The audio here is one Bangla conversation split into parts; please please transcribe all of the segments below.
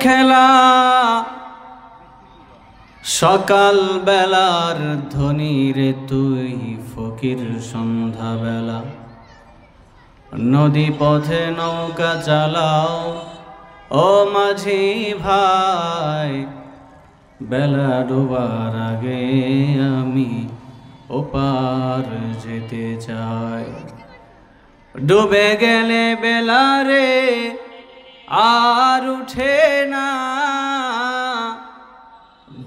খেলা সকাল বেলার ধনী রে তুই ফকির সন্ধ্যা বেলা নদী পথে নৌকা চালাও ও মাঝি ভাই বেলা ডোবার আগে আমি ওপার যেতে চাই ডুবে গেলে বেলা রে আর উঠে না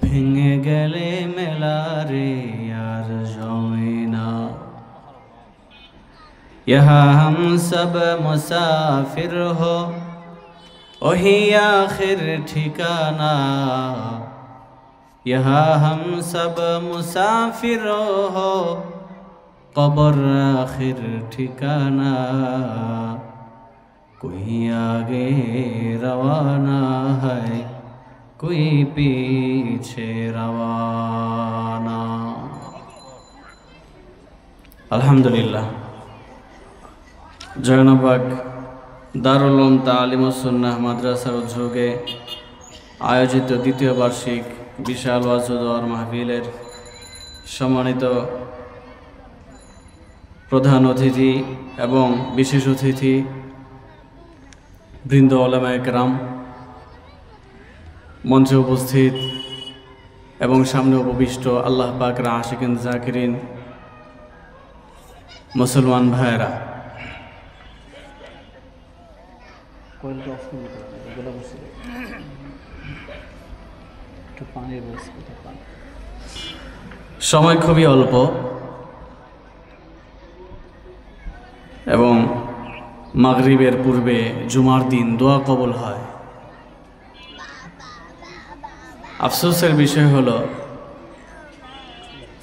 ভেঙে গেলে মেলা রে আর জমে না यहाँ हम सब मुसाफिर हो वही आखिर ठिकाना यहाँ हम सब मुसाफिर हो कब्र आखिर ठिकाना कोई आगे रवाना है कोई पीछे रवाना अल्हम्दुलिल्लाह জয়নবাগ দারুল উলুম তালিম ও সুন্নাহ মাদ্রাসার উদ্যোগে আয়োজিত দ্বিতীয় বার্ষিক বিশাল ওয়াজ ও দোয়ার মাহফিলের সম্মানিত প্রধান অতিথি এবং বিশেষ অতিথি বৃন্দ উলামায়ে কেরাম, মঞ্চে উপস্থিত এবং সামনে উপবিষ্ট আল্লাহ পাকের আশিকিন জাকিরিন মুসলমান ভাইয়েরা, সময় খুবই অল্প এবং মাগরিবের পূর্বে জুমার দিন দোয়া কবুল হয়। আফসোসের বিষয় হলো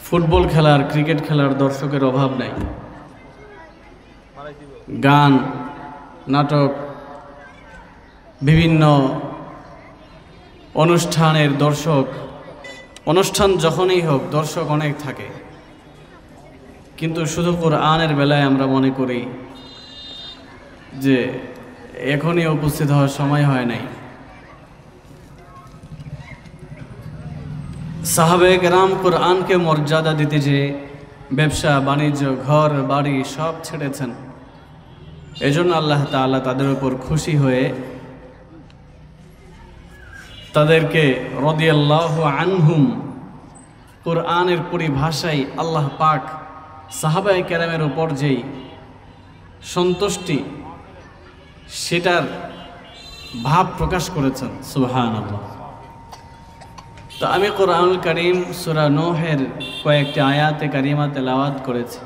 ফুটবল খেলার, ক্রিকেট খেলার দর্শকের অভাব নেই। গান, নাটক, বিভিন্ন অনুষ্ঠানের দর্শক, অনুষ্ঠান যখনই হোক দর্শক অনেক থাকে, কিন্তু শুধু কোরআনের বেলায় আমরা মনে করি যে এখনই উপস্থিত হওয়ার সময় হয় নাই। সাহাবায়ে কেরাম কোরআনকে মর্যাদা দিতে যে ব্যবসা বাণিজ্য, ঘর বাড়ি সব ছেড়েছেন। এজন্য আল্লাহ তাআলা তাদের উপর খুশি হয়ে তাদেরকে রাদিয়াল্লাহু আনহুম, কোরআনের পরিভাষায় আল্লাহ পাক সাহাবায়ে কেরামের উপর যেই সন্তুষ্টি সেটার ভাব প্রকাশ করেছেন। সুবহানাল্লাহ। তো আমি কোরআনুল কারীম সূরা নূহের কয়েকটি আয়াতে কারিমা তেলাওয়াত করেছি,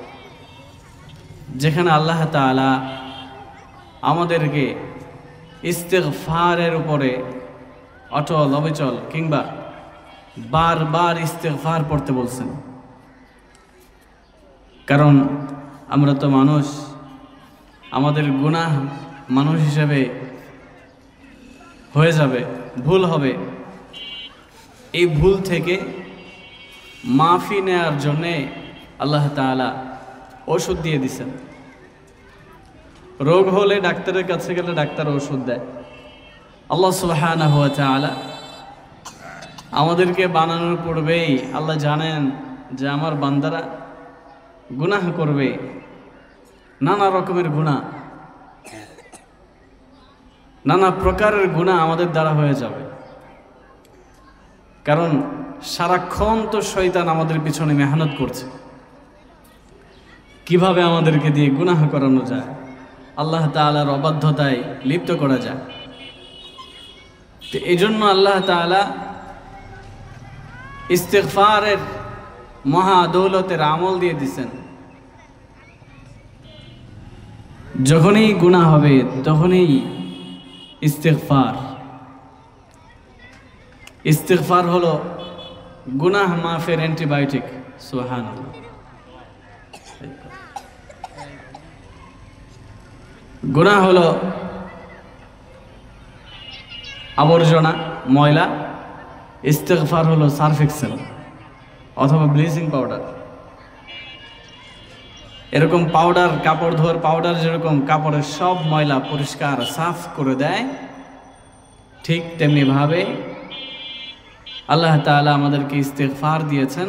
যেখানে আল্লাহ তাআলা আমাদেরকে ইস্তিগফারের উপরে অটল অবিচল কিংবা বারবার ইস্তিগফার পড়তে বলছেন। কারণ আমরা তো মানুষ, আমাদের গুনাহ মানুষ হিসেবে হয়ে যাবে, ভুল হবে। এই ভুল থেকে মাফি নেওয়ার জন্যে আল্লাহ তাআলা ওষুধ দিয়ে দিছেন। রোগ হলে ডাক্তারের কাছে গেলে ডাক্তার ওষুধ দেয়। আল্লাহ সুবহানাহু ওয়া তাআলা আমাদেরকে বানানোর পূর্বেই আল্লাহ জানেন যে আমার বান্দারা গুনাহ করবে, নানা রকমের গুনাহ, নানা প্রকারের গুনাহ আমাদের দ্বারা হয়ে যাবে। কারণ সারাক্ষণ তো শয়তান আমাদের পিছনে মেহনত করছে কিভাবে আমাদেরকে দিয়ে গুনাহ করানো যায়, আল্লাহ তাআলার অবাধ্যতায় লিপ্ত করা যায়। তো এই জন্য আল্লাহ তাআলা ইস্তিগফারের মহা দৌলতের আমল দিয়ে দিছেন। যখনই গুনাহ হবে তখনই ইস্তিগফার। ইস্তিগফার হলো গুনাহ মাফের অ্যান্টিবায়োটিক। সুবহানাল্লাহ। গুনাহ হলো আবর্জনা, ময়লা। ইস্তিগফার হলো সার্ফ এক্সেল অথবা ব্লিচিং পাউডার। এরকম পাউডার, কাপড় ধোয়ার পাউডার যেরকম কাপড়ের সব ময়লা পরিষ্কার সাফ করে দেয়, ঠিক তেমনিভাবে আল্লাহ তাআলা আমাদেরকে ইস্তিগফার দিয়েছেন।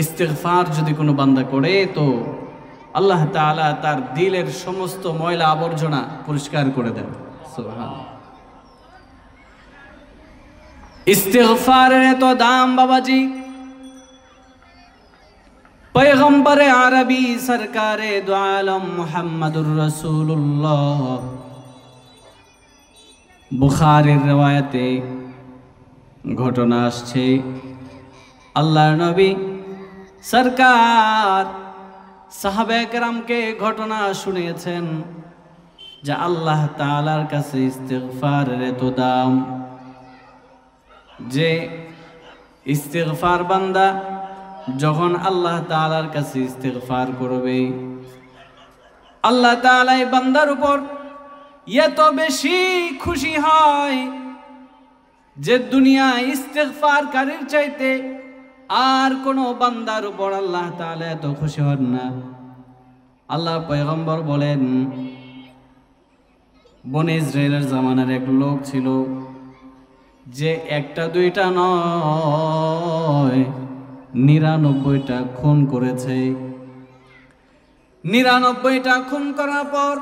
ইস্তিগফার যদি কোনো বান্দা করে তো আল্লাহ তাআলা তার দিলের সমস্ত ময়লা আবর্জনা পরিষ্কার করে দেন। সুবহানাল্লাহ। ইস্তিগফারের এত দাম বাবাজি, পয়গম্বরে আরবি সরকারে দু আলম মুহাম্মাদুর রাসূলুল্লাহ বুখারীর riwayate ঘটনা আসছে, আল্লাহর নবী সরকার সাহাবায়ে কেরামকে ঘটনা শুনিয়েছেন যে আল্লাহ তাআলার কাছে ইস্তিগফারের এত দাম যে ইস্তিগফার বান্দা যখন আল্লাহ তাআলার কাছে ইস্তিগফার করবে, আল্লাহ তাআলা এই বান্দার উপর এত বেশি খুশি হয় যে দুনিয়া ইস্তিগফারকারীর চাইতে আর কোনো বান্দার উপর আল্লাহ তাআলা এত খুশি হন না। আল্লাহ পয়গম্বর বলেন, বনে ইসরায়েলের জামানার এক লোক ছিল যে একটা দুইটা নয় 99টা খুন করেছে। 99টা খুন করার পর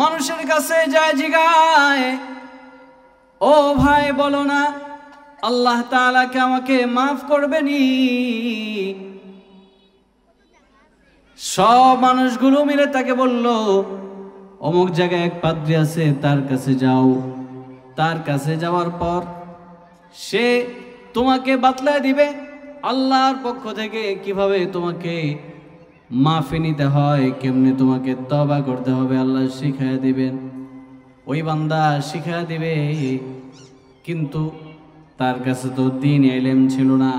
মানুষের কাছে যায় জিগায়, ও ভাই বলো না আল্লাহ তাআলা কি আমাকে মাফ করবেনি? সব মানুষগুলো মিলে তাকে বলল, অমুক জায়গায় এক পাদ্রী আছে, তার কাছে যাও। তার কাছে যাওয়ার পর সে তোমাকে বাতলায় দিবে আল্লাহর পক্ষ থেকে কিভাবে তোমাকে মাফি নিতে হয়, কেমনে তোমাকে তওবা করতে হবে আল্লাহ শিখায়া দিবেন। ওই বান্দা শিখায়া দিবে, কিন্তু তার কাছে তো দ্বীন ইলম ছিল না।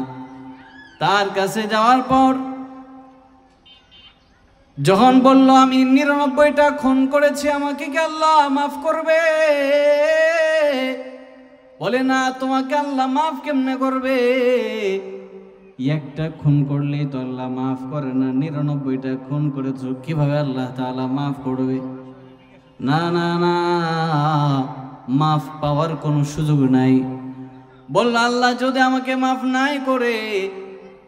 তার কাছে যাওয়ার পর যখন বলল আমি 99টা খুন করেছি, আমাকে কি আল্লাহ মাফ করবে? বলে না, তোমাকে আল্লাহ মাফ কেমনে করবে? একটা খুন করলেই তো আল্লাহ মাফ করে না, 99টা খুন করেছো, কিভাবে আল্লাহ তাআলা মাফ করবে? না না না, মাফ পাওয়ার কোনো সুযোগ নাই। বলল, আল্লাহ যদি আমাকে মাফ নাই করে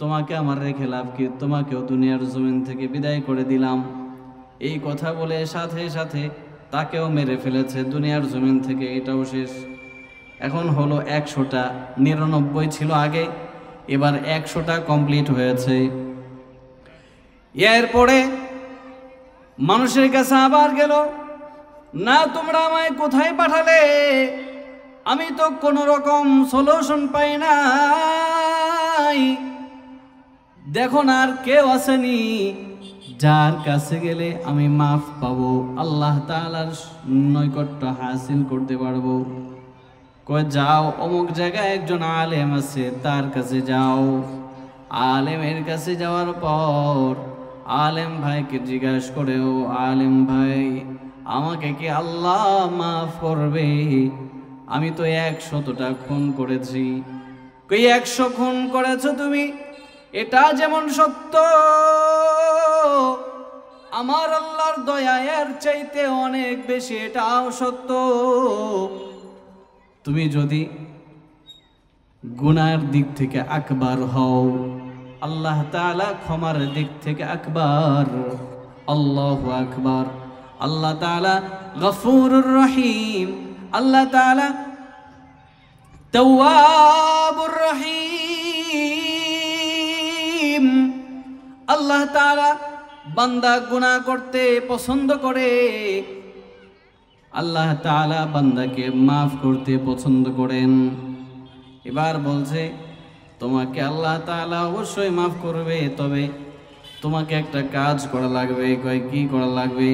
তোমাকে আমার রেখে লাভ কি? তোমাকেও দুনিয়ার জমিন থেকে বিদায় করে দিলাম। এই কথা বলে সাথে সাথে তাকেও মেরে ফেলেছে দুনিয়ার জমিন থেকে, এটাও শেষ। এখন হলো 100টা, 99 ছিল আগে, এবার 100টা কমপ্লিট হয়েছে। এরপরে মানুষের কাছে আবার গেল, না তোমরা আমায় কোথায় পাঠালে? আমি তো কোনো রকম সলিউশন পাই নাই। দেখো না আর কেউ আসেনি যার কাছে গেলে আমি মাফ পাবো, আল্লাহ তাআলার নৈকট্য হাসিল করতে পারবো। কয় যাও, অমুক জায়গায় একজন আলেম আছে, তার কাছে যাও। আলেমের কাছে যাওয়ার পর আলেম ভাইকে জিজ্ঞাসা করে, ও আলেম ভাই, আমাকে কি আল্লাহ মাফ করবে? আমি তো 100টা খুন করেছি। কই 100 খুন করেছো তুমি, এটা যেমন সত্য, আমার আল্লাহর দয়া এর চাইতে অনেক বেশি, এটাও সত্য। তুমি যদি গুনার দিক থেকে আকবার হও, আল্লাহ তাআলা ক্ষমার দিক থেকে আকবার। আল্লাহু আকবার। আল্লাহ তাআলা গফুরুর রহিম, আল্লাহ তাআলা তাওয়াবুর রহিম। আল্লাহ তাআলা বান্দা গুনাহ করতে পছন্দ করে, আল্লাহ তাআলা বান্দাকে মাফ করতে পছন্দ করেন। এবার বলছে, তোমাকে আল্লাহ তাআলা অবশ্যই মাফ করবে, তবে তোমাকে একটা কাজ করা লাগবে। কয় কি করা লাগবে?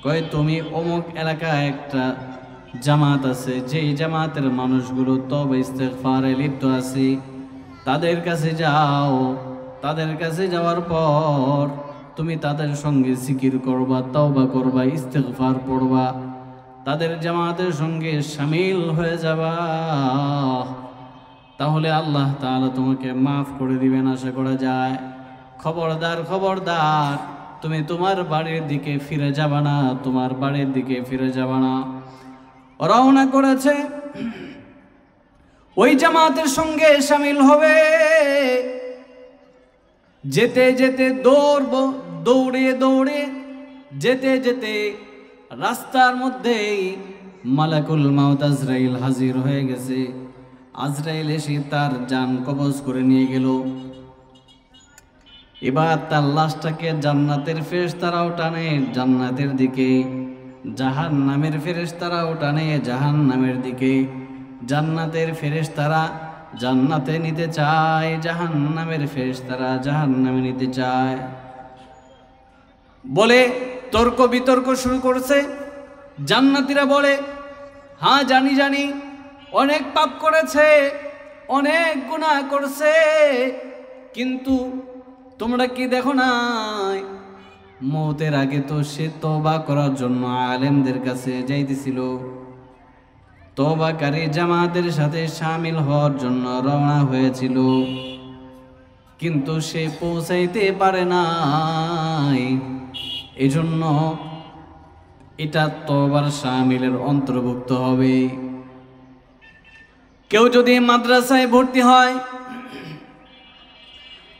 কয় তুমি অমুক এলাকায় একটা জামাত আছে, যেই জামাতের মানুষগুলো তওবা ইস্তিগফারে লিপ্ত আছে, তাদের কাছে যাও। তাদের কাছে যাওয়ার পর তুমি তাদের সঙ্গে জিকির করবা, তওবা করবা, ইস্তিগফার পড়বা, তাদের জামাতের সঙ্গে শামিল হয়ে যাবা। তাহলে আল্লাহ তাআলা তোমাকে মাফ করে দিবেন আশা করা যায়। খবরদার খবরদার, তুমি তোমার বাড়ির দিকে ফিরে যাবা না, তোমার বাড়ির দিকে ফিরে যাবা না। ও রওনা করেছে, ওই জামাতের সঙ্গে শামিল হবে। যেতে যেতে দৌড়ে দৌড়ে যেতে যেতে রাস্তার মধ্যেই মালাকুল মাউত আজরাইল হাজির হয়ে গেছে। আজরাইল এসে তার জান কবজ করে নিয়ে গেল। এবার তার লাশটাকে জান্নাতের ফেরেশতারাও টানে জান্নাতের দিকে, জাহান্নামের ফেরেশতারাও টানে জাহান্নামের দিকে। জান্নাতের ফেরেশতারা জান্নাতে নিতে চায়, জাহান্নামের ফেরেশতারা জাহান্নামে নিতে চায় বলে তর্ক বিতর্ক শুরু করছে। জান্নাতীরা বলে, হ্যাঁ জানি জানি, অনেক পাপ করেছে, অনেক গুনাহ করছে, কিন্তু তোমরা কি দেখো নাই মওতের আগে তো সে তওবা করার জন্য আলেমদের কাছে যাইতেছিল, তওবাকারী জামাতের সাথে শামিল হওয়ার জন্য রওনা হয়েছিল, কিন্তু সে পৌঁছাইতে পারে নাই। এজন্য এটা তওবার শামিলের অন্তর্ভুক্ত হবে। কেউ যদি মাদ্রাসায় ভর্তি হয়,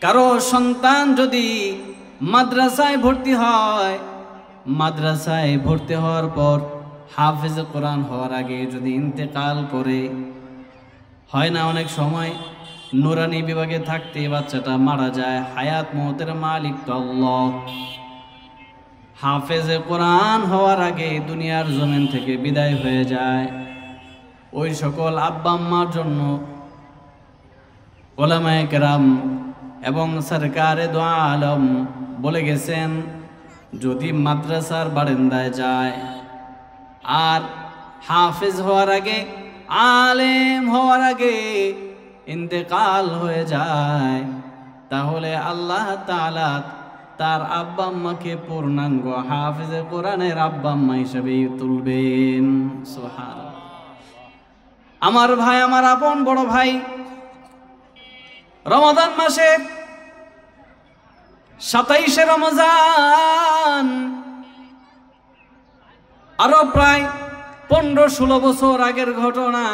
কারো সন্তান যদি মাদ্রাসায় ভর্তি হয়, মাদ্রাসায় ভর্তি হওয়ার পর হাফেজ কোরআন হওয়ার আগে যদি ইন্তেকাল করে, হয় না অনেক সময় নুরানি বিভাগে থাকতে বাচ্চাটা মারা যায়, হায়াত মওতের মালিক তো আল্লাহ। হাফেজে কোরআন হওয়ার আগে দুনিয়ার জমিন থেকে বিদায় হয়ে যায়। ওই সকল আব্বা আম্মার জন্য উলামায়ে কেরাম এবং সরকারে দো আলম বলে গেছেন, যদি মাদ্রাসার বারান্দায় যায় আর হাফেজ হওয়ার আগে, আলেম হওয়ার আগে ইন্তেকাল হয়ে যায়, তাহলে আল্লাহ তাআলা তার আব্বা আম্মাকে পূর্ণাঙ্গ হাফেজে কোরআনের আব্বা আম্মা হিসেবে তুলবেন। সুবহানাল্লাহ। আমার ভাই, আমার আপন বড় ভাই, রমাদান মাসে 27শে রমজান, আরো প্রায় 15-16 বছর আগের ঘটনা।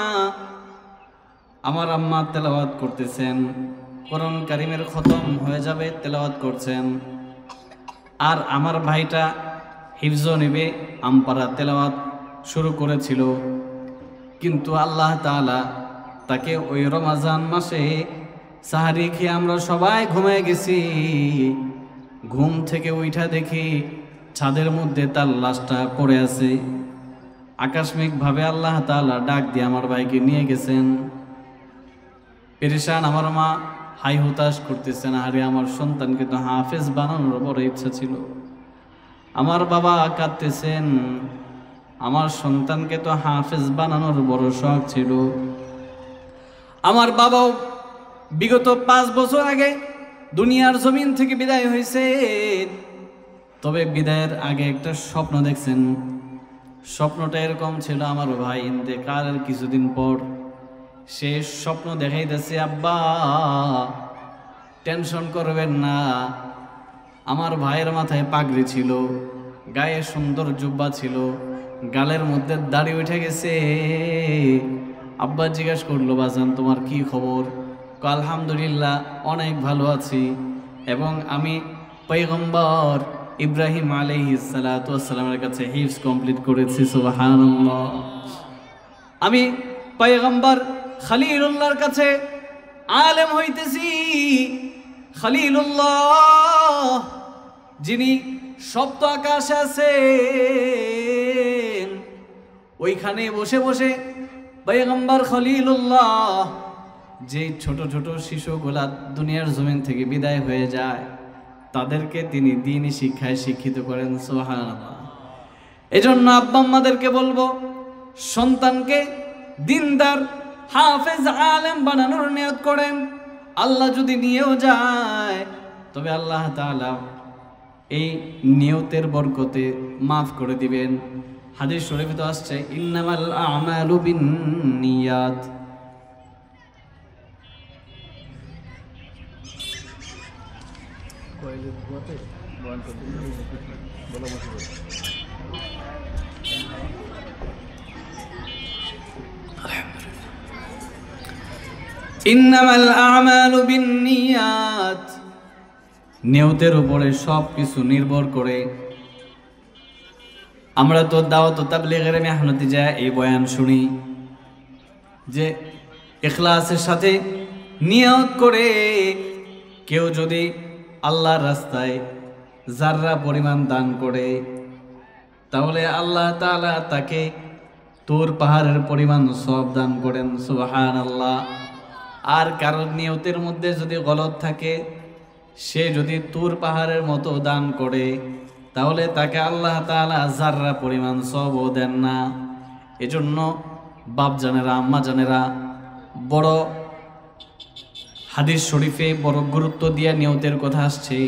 আমার আম্মা তেলাওয়াত করতেছেন, কোরআন কারীমের খতম হয়ে যাবে, তেলাওয়াত করছেন, আর আমার ভাইটা হিফজ নেবে, আমপারা তেলাওয়াত শুরু করেছিল। কিন্তু আল্লাহ তাআলা তাকে ওই রমজান মাসে সাহারি খেয়ে আমরা সবাই ঘুমিয়ে গেছি, ঘুম থেকে উঠা দেখি ছাদের মধ্যে তার লাশটা পড়ে আছে। আকস্মিকভাবে আল্লাহ তাআলা ডাক দিয়ে আমার ভাইকে নিয়ে গেছেন। পেরেশান আমার মা হাই হুতাশ করতেছেন, আরে আমার সন্তানকে তো হাফেজ বানানোর বড় ইচ্ছা ছিল। আমার বাবা কাঁদতেছেন, আমার সন্তানকে তো হাফেজ বানানোর বড় শখ ছিল। আমার বাবাও বিগত 5 বছর আগে দুনিয়ার জমিন থেকে বিদায় হয়েছে, তবে বিদায়ের আগে একটা স্বপ্ন দেখছেন। স্বপ্নটা এরকম ছিল, আমার ভাই ইন্তেকালের কিছুদিন পর সে স্বপ্ন দেখাইতেছে, আব্বা টেনশন করবেন না, আমার ভাইয়ের মাথায় পাগড়ি ছিল, গায়ে সুন্দর জুব্বা ছিল, গালের মধ্যে দাড়ি উঠে গেছে। আব্বা জিজ্ঞাসা করলো, বাজান তোমার কি খবর? আলহামদুলিল্লাহ অনেক ভালো আছি, এবং আমি পয়গম্বর ইব্রাহিম আলাইহিস সালাতু ওয়াস সালামের কাছে হিফজ কমপ্লিট করেছি। সুবহানাল্লাহ। আমি পয়গম্বর খলিলুল্লাহর কাছে আলেম হইতেছি। খলিলুল্লাহ যিনি সপ্ত আকাশে আছেন, ওইখানে বসে বসে পয়গম্বর খলিলুল্লাহ যে ছোট ছোট শিশুগুলা দুনিয়ার জমিন থেকে বিদায় হয়ে যায়, তাদেরকে তিনি দ্বীনি শিক্ষায় শিক্ষিত করেন। সুবহানাল্লাহ। এজন্য আব্বা আম্মাদেরকে বলবো, সন্তানকে দিনদার হাফেজ আলেম বানানোর নিয়ত করেন। আল্লাহ যদি নিয়েও যায়, তবে আল্লাহ তাআলা এই নিয়তের বরকতে মাফ করে দিবেন। হাদিস শরীফে তো আসছে, ইন্নামাল আমালু বিন্নিয়াত। ইন্নামাল আমালু বিন্নিয়াত, নিয়তের উপরে সব কিছু নির্ভর করে। আমরা তো দাওয়াত ও তাবলীগের মেহনতি যায় এই বয়ান শুনি যে ইখলাসের সাথে নিয়ত করে কেউ যদি আল্লাহর রাস্তায় যাররা পরিমাণ দান করে তাহলে আল্লাহ তাআলা তাকে তুর পাহাড়ের পরিমাণ সওয়াব দান করেন। সুবহানাল্লাহ। আর কারোর নিয়তের মধ্যে যদি গলত থাকে, সে যদি তুর পাহাড়ের মতো দান করে তাহলে তাকে আল্লাহ তাআলা যাররা পরিমাণ সওয়াবও দেন না। এজন্য বাপ জানেরা, আম্মা জানেরা, বড় হাদিস শরীফে বড় গুরুত্ব দিয়ে নিয়তের কথা আসছে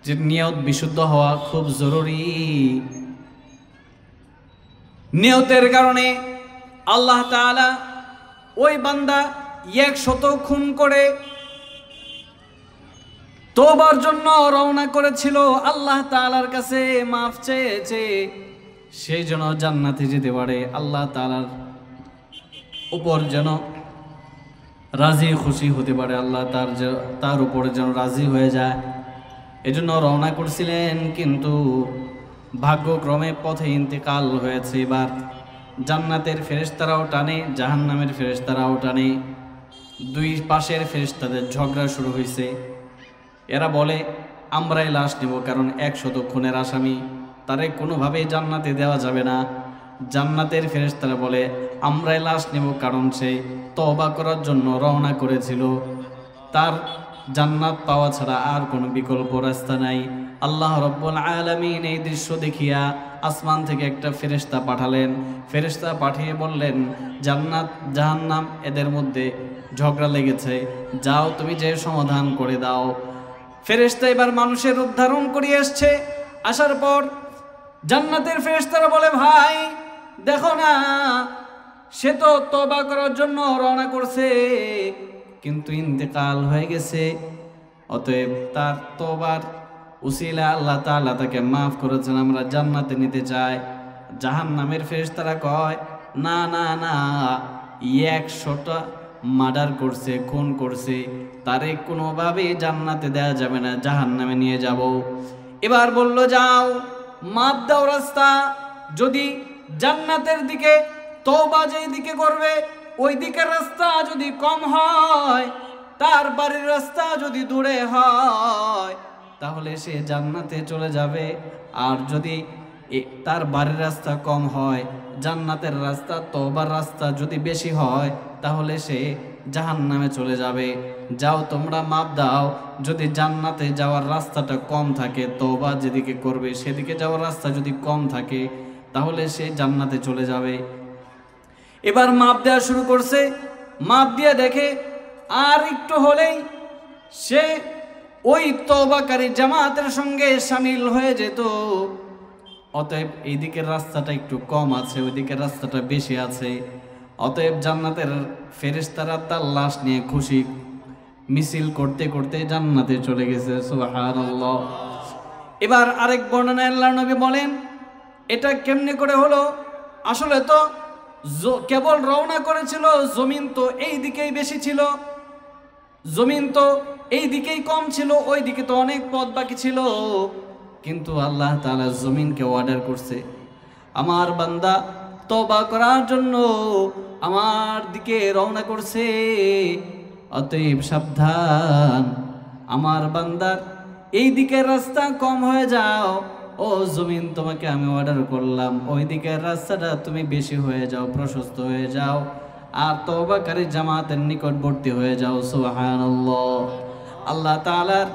যে নিয়ত বিশুদ্ধ হওয়া খুব জরুরি। নিয়তের কারণে আল্লাহ তাআলা ওই বান্দা 100 খুন করে তওবার জন্য রওনা করেছিল, আল্লাহ তাআলার কাছে মাফ চেয়েছে, সেই জন্য জান্নাতে যেতে পারে, আল্লাহ তাআলার উপর যেন রাজি খুশি হতে পারে, আল্লাহ তার উপরে যেন রাজি হয়ে যায়, এজন্য রওনা করছিলেন। কিন্তু ভাগ্যক্রমে পথে ইন্তেকাল হয়েছে। এবার জান্নাতের ফেরেশতারাও টানে, জাহান্নামের ফেরেশতারাও টানে, দুই পাশের ফেরেশতাদের ঝগড়া শুরু হয়েছে। এরা বলে আমরাই লাশ নেব, কারণ 100 খুনের আসামি, তারে কোনোভাবেই জান্নাতে দেওয়া যাবে না। জান্নাতের ফেরেশতারা বলে আমরাই লাশ নেব, কারণ সে তওবা করার জন্য রওনা করেছিল, তার জান্নাত পাওয়া ছাড়া আর কোনো বিকল্প রাস্তা নাই। আল্লাহ রাব্বুল আলামিন এই দৃশ্য দেখিয়া আসমান থেকে একটা ফেরেশতা পাঠালেন। ফেরেশতা পাঠিয়ে বললেন, জান্নাত জাহান্নাম এদের মধ্যে ঝগড়া লেগেছে, যাও তুমি যে সমাধান করে দাও। ফেরেশতা এবার মানুষের রূপ ধারণ করে আসছে। আসার পর জান্নাতের ফেরেশতারা বলে, ভাই দেখো না, সে তো তওবা করার জন্য রওনা করছে, কিন্তু ইন্তেকাল হয়ে গেছে, অতএব তার তওবার উসিলা আল্লাহ তাআলা তাকে মাফ করেছেন, আমরা জান্নাতে নিতে চাই। জাহান্নামের ফেরেশতারা কয়, না না না, 100টা মার্ডার করছে, খুন করছে, তারে কোনোভাবেই জান্নাতে দেওয়া যাবে না, জাহান্নামে নিয়ে যাব। এবার বলল, যাও মাপ দাও রাস্তা, যদি জান্নাতের দিকে তওবা যেই দিকে করবে ওই দিকের রাস্তা যদি কম হয়, তার বাড়ির রাস্তা যদি দূরে হয়, তাহলে সে জান্নাতে চলে যাবে। আর যদি তার বাড়ির রাস্তা কম হয়, জান্নাতের রাস্তা তওবার রাস্তা যদি বেশি হয়, তাহলে সে জাহান্নামে চলে যাবে। যাও তোমরা মাপ দাও, যদি জান্নাতে যাওয়ার রাস্তাটা কম থাকে, তওবা যেদিকে করবে সেদিকে যাওয়ার রাস্তা যদি কম থাকে, তাহলে সে জান্নাতে চলে যাবে। এবার মাপ দেওয়া শুরু করছে। মাপ দিয়ে দেখে আর একটু হলেই সে ওই তওবাকারী জামাতের সঙ্গে শামিল হয়ে যেত। অতএব এই দিকের রাস্তাটা একটু কম আছে, ওই দিকের রাস্তাটা বেশি আছে। অতএব জান্নাতের ফেরেশতারা তার লাশ নিয়ে খুশি মিছিল করতে করতে জান্নাতে চলে গেছে। সুবহানাল্লাহ। এবার আরেক বর্ণনায় আল্লাহর নবী বলেন, এটা কেমনে করে হলো? আসলে তো কেবল রওনা করেছিল, জমিন তো এই দিকেই বেশি ছিল, জমিন তো এই দিকেই কম ছিল, ওই দিকে তো অনেক পথ বাকি ছিল। কিন্তু আল্লাহ তাআলা জমিনকে অর্ডার করছে, আমার বান্দা তওবা করার জন্য আমার দিকে রওনা করছে, অতএব সাবধান, আমার বান্দার এই দিকের রাস্তা কম হয়ে যাও। ও জমিন, তোমাকে আমি অর্ডার করলাম ওই দিকের রাস্তাটা তুমি বেশি হয়ে যাও, প্রশস্ত হয়ে যাও, আর তওবাকারী জামাতের নিকটবর্তী হয়ে যাও। সুবহানাল্লাহ। আল্লাহ তাআলার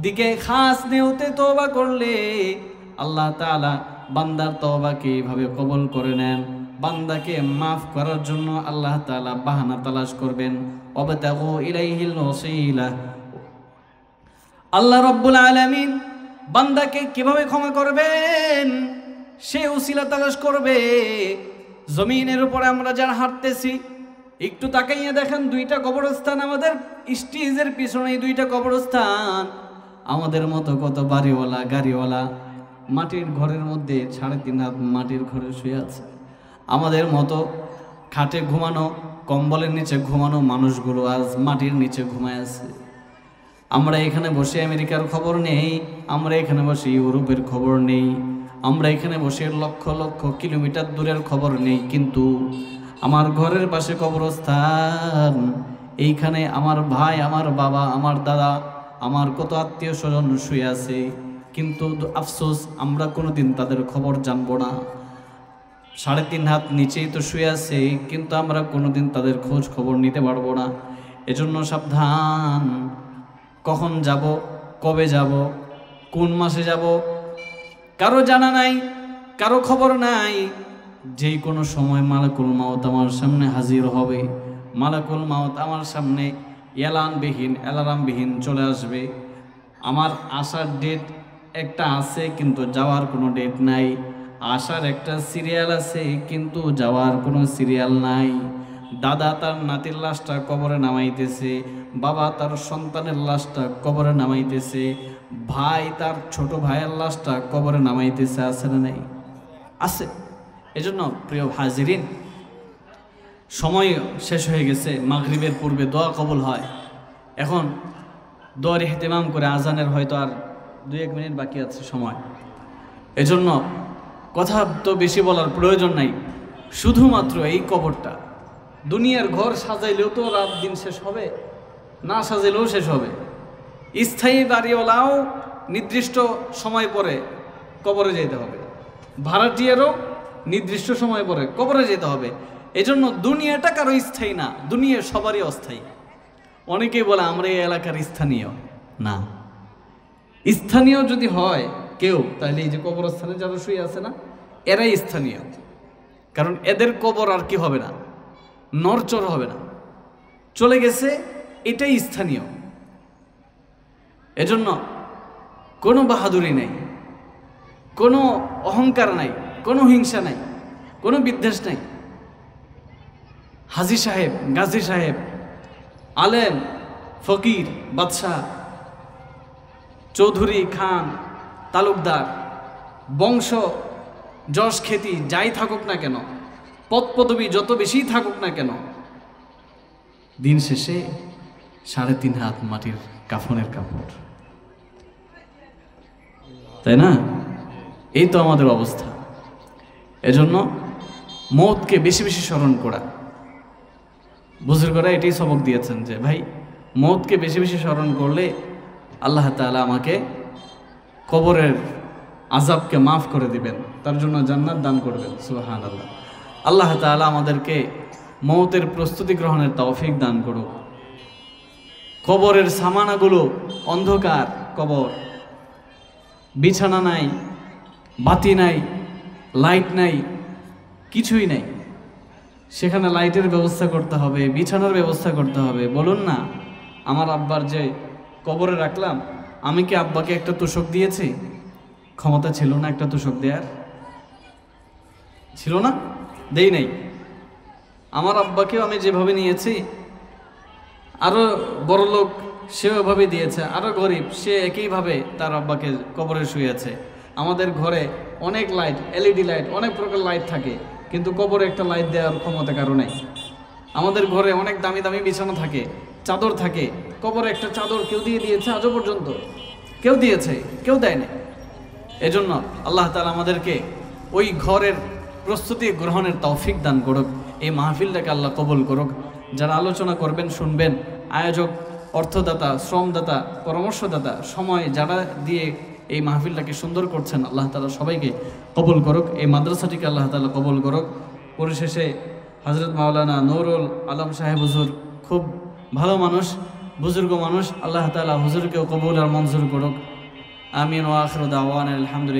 দিকে খাস নিয়তে তওবা করলে আল্লাহ তাআলা বান্দার তওবাকে এইভাবে কবুল করে নেন। বান্দাকে মাফ করার জন্য আল্লাহ তাআলা বাহানা তালাশ করবেন। ওয়াবতাগু ইলাইহিল ওয়াসিলা। আল্লাহ রাব্বুল আলামিন বান্দাকে কিভাবে ক্ষমা করবেন সে উসিলা তালাশ করবে। জমিনের উপরে আমরা যারা হাঁটতেছি, একটু তাকাইয়া দেখেন, দুইটা কবরস্থান আমাদের স্টেজের পিছনে, দুইটা কবরস্থান। আমাদের মতো কত বাড়িওয়ালা গাড়িওয়ালা মাটির ঘরের মধ্যে 3.5 হাত মাটির ঘরে শুয়ে আছে। আমাদের মতো খাটে ঘুমানো, কম্বলের নিচে ঘুমানো মানুষগুলো আজ মাটির নিচে ঘুমায় আছে। আমরা এখানে বসে আমেরিকার খবর নেই, আমরা এখানে বসে ইউরোপের খবর নেই, আমরা এখানে বসে লক্ষ লক্ষ কিলোমিটার দূরের খবর নেই, কিন্তু আমার ঘরের পাশে কবরস্থান, এইখানে আমার ভাই, আমার বাবা, আমার দাদা, আমার কত আত্মীয় স্বজন শুয়ে আছে, কিন্তু আফসোস আমরা কোনোদিন তাদের খবর জানবো না। 3.5 হাত নিচেই তো শুয়ে আছে, কিন্তু আমরা কোনোদিন তাদের খোঁজ খবর নিতে পারবো না। এজন্য সাবধান, কখন যাব, কবে যাব, কোন মাসে যাব, কারো জানা নাই, কারো খবর নাই। যেই কোনো সময় মালাকুল মাউত আমার সামনে হাজির হবে, মালাকুল মাউত আমার সামনে অ্যালার্মবিহীন চলে আসবে। আমার আসার ডেট একটা আছে, কিন্তু যাওয়ার কোনো ডেট নাই। আসার একটা সিরিয়াল আছে, কিন্তু যাওয়ার কোনো সিরিয়াল নাই। দাদা তার নাতির লাশটা কবরে নামাইতেছে, বাবা তার সন্তানের লাশটা কবরে নামাইতেছে, ভাই তার ছোট ভাইয়ের লাশটা কবরে নামাইতেছে। আছে না নাই? আছে। এজন্য প্রিয় হাজিরিন, সময় শেষ হয়ে গেছে, মাগরিবের পূর্বে দোয়া কবুল হয়। এখন দোয়ার ইহতিমাম করে আজানের হয়তো আর 2-1 মিনিট বাকি আছে সময়। এজন্য কথা তো বেশি বলার প্রয়োজন নাই, শুধুমাত্র এই কবরটা। দুনিয়ার ঘর সাজাইলেও তো রাত দিন শেষ হবে, না সাজাইলেও শেষ হবে। স্থায়ী বাড়িওয়ালাও নির্দিষ্ট সময় পরে কবরে যেতে হবে, ভাড়াটিয়ারও নির্দিষ্ট সময় পরে কবরে যেতে হবে। এজন্য দুনিয়াটা কারো স্থায়ী না, দুনিয়া সবারই অস্থায়ী। অনেকেই বলে আমরা এই এলাকার স্থানীয় না। স্থানীয় যদি হয় কেউ, তাহলে এই যে কবরস্থানে যারা শুয়ে আছে না, এরাই স্থানীয়। কারণ এদের কবর আর কি হবে না, নড়চড় হবে না, চলে গেছে, এটাই স্থানীয়। এজন্য কোনো বাহাদুরি নেই, কোনো অহংকার নাই, কোনো হিংসা নাই, কোনো বিদ্বেষ নাই। হাজী সাহেব, গাজী সাহেব, আলেম, ফকির, বাদশাহ, চৌধুরী, খান, তালুকদার, বংশ, যশ, খ্যাতি যাই থাকুক না কেন, পদ পদবী যত বেশি থাকুক না কেন, দিন শেষে 3.5 হাত মাটির কাফনের কাপড়, তাই না? এই তো আমাদের অবস্থা। এজন্য মৌতকে বেশি বেশি স্মরণ করা। বুজুর্গরা এটাই সবক দিয়েছেন যে ভাই, মৌতকে বেশি বেশি স্মরণ করলে আল্লাহ তাআলা আমাকে কবরের আযাবকে মাফ করে দিবেন, তার জন্য জান্নাত দান করবেন। সুবহানাল্লাহ। আল্লাহ তাআলা আমাদেরকে মৌতের প্রস্তুতি গ্রহণের তৌফিক দান করুক। কবরের সামানাগুলো অন্ধকার, কবর, বিছানা নাই, বাতি নাই, লাইট নাই, কিছুই নাই। সেখানে লাইটের ব্যবস্থা করতে হবে, বিছানার ব্যবস্থা করতে হবে। বলুন না, আমার আব্বার যে কবরে রাখলাম, আমি কি আব্বাকে একটা তোষক দিয়েছি? ক্ষমতা ছিল না একটা তোষক দেওয়ার? ছিল না? দেই নাই। আমার আব্বাকেও আমি যেভাবে নিয়েছি, আরও বড় লোক সে ওভাবে দিয়েছে, আরও গরিব সে একইভাবে তার আব্বাকে কবরে শুয়েছে। আমাদের ঘরে অনেক লাইট, এলইডি লাইট, অনেক প্রকার লাইট থাকে, কিন্তু কবরে একটা লাইট দেওয়ার ক্ষমতা কারো নাই। আমাদের ঘরে অনেক দামি দামি বিছানা থাকে, চাদর থাকে, কবরে একটা চাদর কেউ দিয়ে দিয়েছে আজও পর্যন্ত? কেউ দিয়েছে? কেউ দেয় না। এজন্য আল্লাহ তাআলা আমাদেরকে ওই ঘরের প্রস্তুতি গ্রহণের তৌফিক দান করুক। এই মাহফিলটাকে আল্লাহ কবুল করুক। যারা আলোচনা করবেন, শুনবেন, আয়োজক, অর্থদাতা, শ্রমদাতা, পরামর্শদাতা, সময় যারা দিয়ে এই মাহফিলটাকে সুন্দর করছেন, আল্লাহ তাআলা সবাইকে কবুল করুক। এই মাদ্রাসাটিকে আল্লাহ তাআলা কবুল করুক। পরিশেষে হযরত মাওলানা নুরুল আলম সাহেব হুজুর খুব ভালো মানুষ, বুজুর্গ মানুষ। আল্লাহ তাআলা হুজুরকেও কবুল আর মঞ্জুর করুক। আমিন ওয়া আখিরু দাওয়ানা আলহামদুলিল্লাহ।